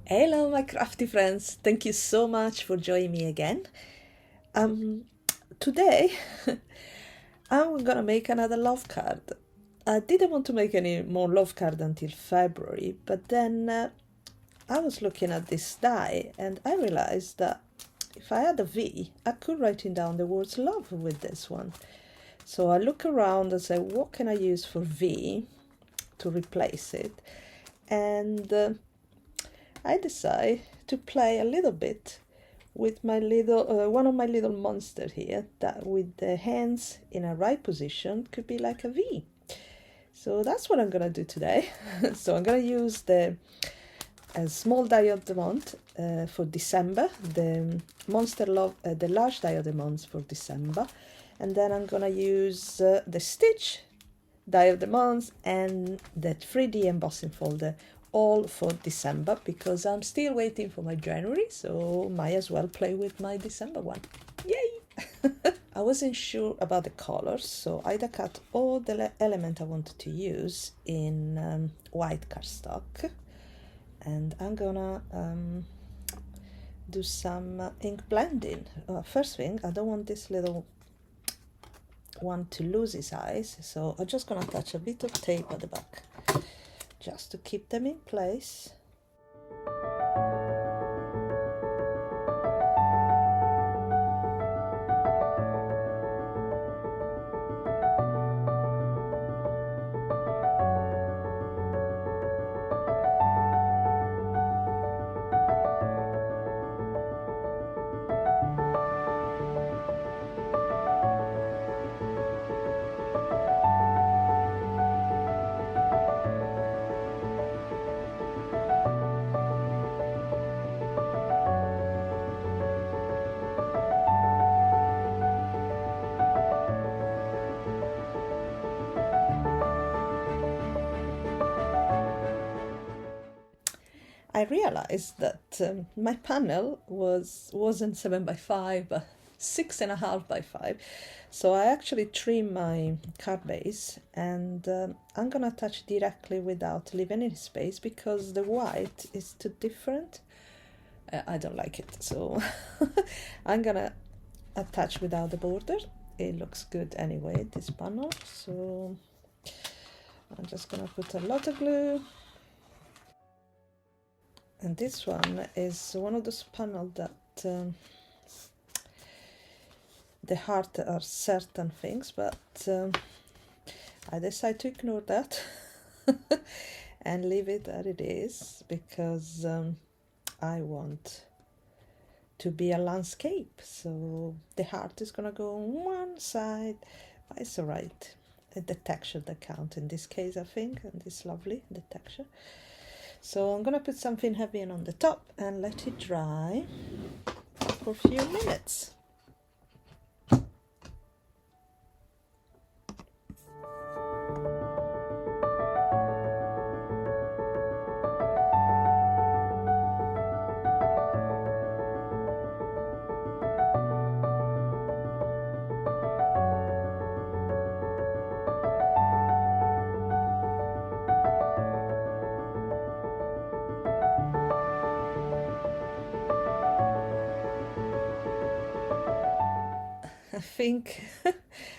Hello, my crafty friends. Thank you so much for joining me again. Today I'm gonna make another love card. I didn't want to make any more love card until February, but then I was looking at this die and I realized that if I had a V, I could write down the words love with this one. So I look around and say, what can I use for V to replace it? And I decide to play a little bit with my little, one of my little monster here, that with the hands in a right position could be like a V. So that's what I'm gonna do today. So I'm gonna use the small diamond for December, the Monster Love, the large diamonds for December, and then I'm gonna use the Stitch diamonds and the 3D embossing folder all for December, because I'm still waiting for my January, so might as well play with my December one. Yay! I wasn't sure about the colors, so I cut all the element I wanted to use in white cardstock, and I'm gonna do some ink blending. First thing, I don't want this little one to lose his eyes, so I'm just gonna attach a bit of tape at the back just to keep them in place. I realized that my panel wasn't 7x5 but 6.5x5, so I actually trimmed my card base, and I'm gonna attach directly without leaving any space because the white is too different. I don't like it, so I'm gonna attach without the border. It looks good anyway, this panel, so I'm just gonna put a lot of glue. And this one is one of those panels that the heart are certain things, but I decided to ignore that and leave it as it is, because I want to be a landscape. So the heart is gonna go on one side, but it's alright. The texture that counts in this case, I think, and it's lovely, the texture. So I'm gonna put something heavy on the top and let it dry for a few minutes.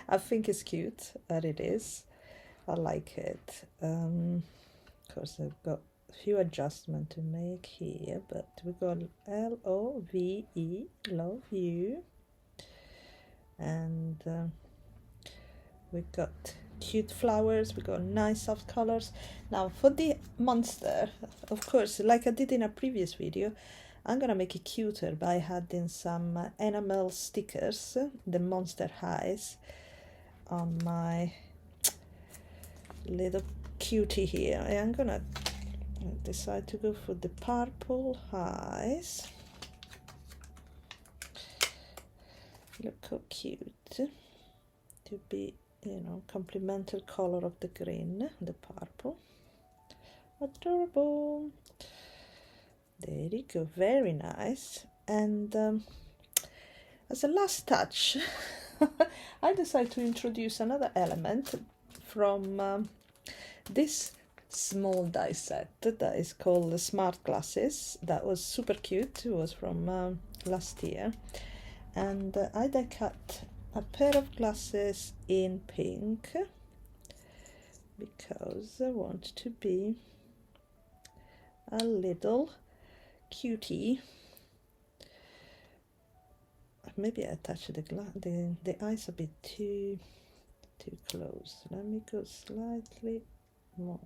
I think it's cute as it is. I like it. Of course, I've got a few adjustments to make here, but we got LOVE, love you, and we got cute flowers. We got nice soft colors. Now for the monster, of course, like I did in a previous video, I'm gonna make it cuter by adding some enamel stickers, the monster eyes, on my little cutie here. I'm gonna decide to go for the purple eyes. Look how cute, to be, you know, complementary color of the green, the purple. Adorable. There you go, very nice. And as a last touch, I decided to introduce another element from this small die set that is called the Smart Glasses. That was super cute. It was from last year, and I die cut a pair of glasses in pink because I want to be a little cutie. Maybe I touched the eyes a bit too close. Let me go slightly more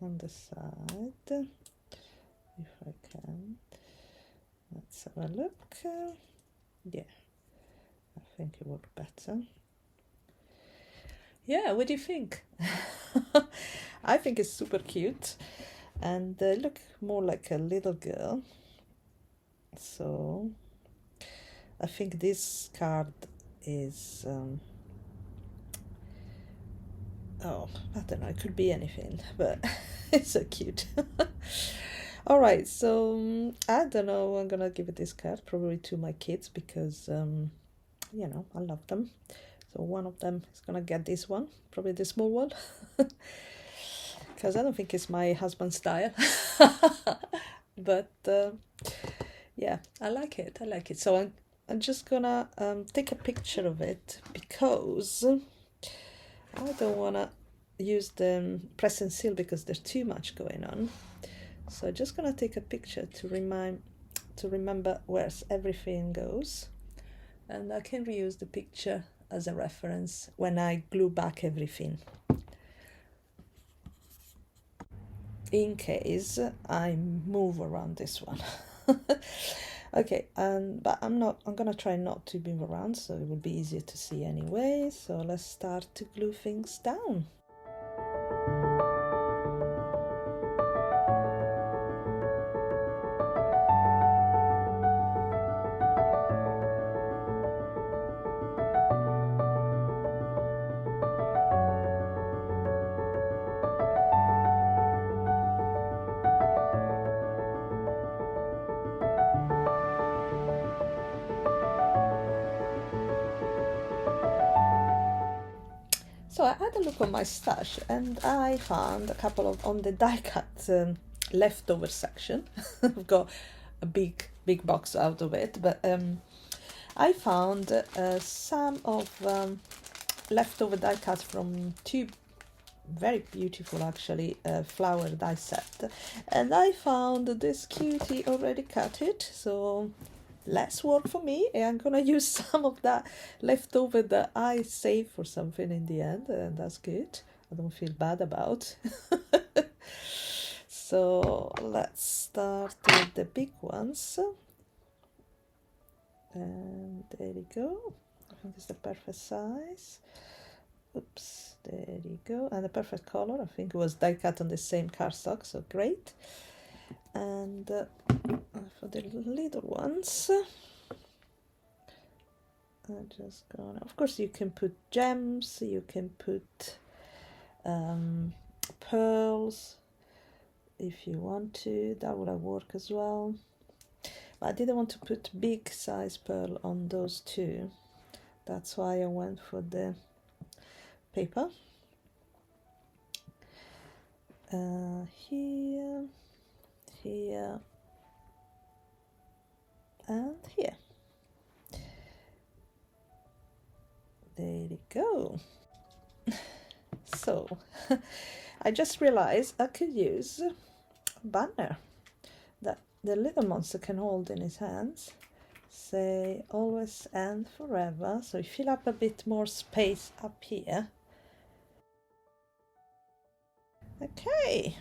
on the side if I can. Let's have a look. Yeah, I think it worked better. Yeah, what do you think? I think it's super cute, and they look more like a little girl. So I think this card is oh, I don't know, it could be anything, but it's so cute. All right, so I don't know, I'm gonna give it this card probably to my kids because you know, I love them. So one of them is gonna get this one, probably the small one, because I don't think it's my husband's style. But yeah, I like it. So I'm just gonna take a picture of it because I don't wanna use the press and seal because there's too much going on. So I'm just gonna take a picture to remember where everything goes, and I can reuse the picture as a reference when I glue back everything, in case I move around this one. Okay, but I'm gonna try not to move around, so it will be easier to see anyway. So let's start to glue things down. So I had a look on my stash and I found a couple of, on the die cut leftover section. I've got a big box out of it, but I found some of leftover die cuts from two very beautiful actually flower die set, and I found this cutie already cut it, so less work for me, and I'm gonna use some of that leftover that I saved for something in the end, and that's good. I don't feel bad about. So let's start with the big ones, and there you go. I think it's the perfect size. Oops, there you go, and the perfect color. I think it was die cut on the same cardstock, so great. And for the little ones, I'm just gonna, of course you can put gems, you can put pearls if you want to, that would have worked as well, but I didn't want to put big size pearl on those two, that's why I went for the paper. Here, here, and here. There you go. So I just realized I could use a banner that the little monster can hold in his hands. Say always and forever. So you fill up a bit more space up here. Okay.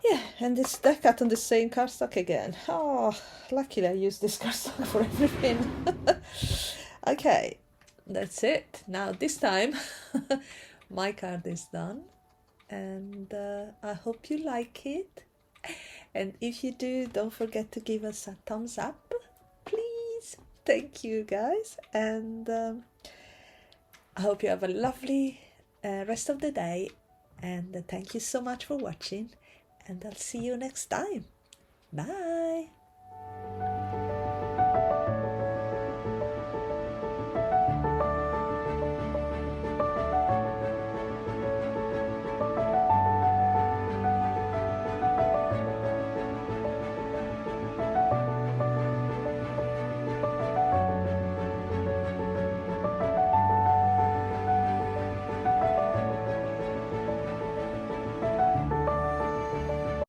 Yeah, and this die cut on the same cardstock again. Oh, luckily I used this cardstock for everything. Okay, that's it. Now this time my card is done, and I hope you like it. And if you do, don't forget to give us a thumbs up, please. Thank you guys, and I hope you have a lovely rest of the day, and thank you so much for watching, and I'll see you next time. Bye!